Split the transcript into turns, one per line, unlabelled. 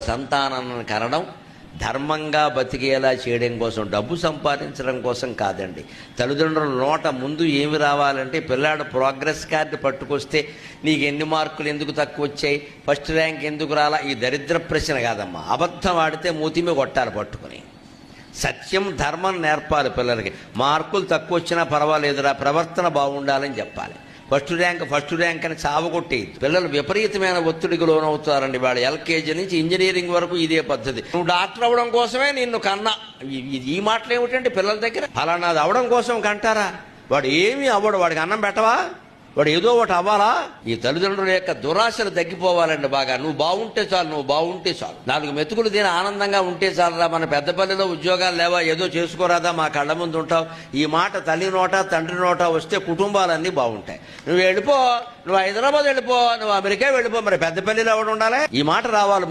సంతానాన్ని కనడం ధర్మంగా బతికేలా చేయడం కోసం, డబ్బు సంపాదించడం కోసం కాదండి. తల్లిదండ్రుల నోట ముందు ఏమి రావాలంటే, పిల్లాడు ప్రోగ్రెస్ కార్డు పట్టుకొస్తే నీకు ఎన్ని మార్కులు ఎందుకు తక్కువ వచ్చాయి, ఫస్ట్ ర్యాంక్ ఎందుకు రాలా, ఈ దరిద్ర ప్రశ్న కాదమ్మా. అబద్ధం ఆడితే మూతిమే కొట్టాలి పట్టుకుని. సత్యం ధర్మం నేర్పాలి పిల్లలకి. మార్కులు తక్కువ వచ్చినా పర్వాలేదురా, ప్రవర్తన బాగుండాలని చెప్పాలి. ఫస్ట్ ర్యాంక్ అని చావగొట్టేది. పిల్లలు విపరీతమైన ఒత్తిడికి లోనవుతారండి. వాడు ఎల్కేజీ నుంచి ఇంజనీరింగ్ వరకు ఇదే పద్ధతి. నువ్వు డాక్టర్ అవ్వడం కోసమే నిన్ను కన్నా. ఈ మాటలు ఏమిటంటే పిల్లల దగ్గర, ఫలానాది అవడం కోసం కంటారా? వాడు ఏమీ అవ్వడు. వాడికి అన్నం పెట్టవా? వాడు ఏదో ఒకటి అవ్వాలా? ఈ తల్లిదండ్రుల యొక్క దురాశలు తగ్గిపోవాలండి బాగా. నువ్వు బాగుంటే చాలు, 4 మెతుకులు తిని ఆనందంగా ఉంటే చాలరా. మన పెద్దపల్లిలో ఉద్యోగాలు లేవా, ఏదో చేసుకోరాదా, మా కళ్ళ ముందు ఉంటావు. ఈ మాట తల్లి నోట తండ్రి నోట వస్తే కుటుంబాలన్నీ బాగుంటాయి. నువ్వు వెళ్ళిపో, నువ్వు హైదరాబాద్ వెళ్ళిపో, నువ్వు అమెరికా వెళ్ళిపో, మరి పెద్దపల్లిలో ఎవడు ఉండాలి? ఈ మాట రావాలి.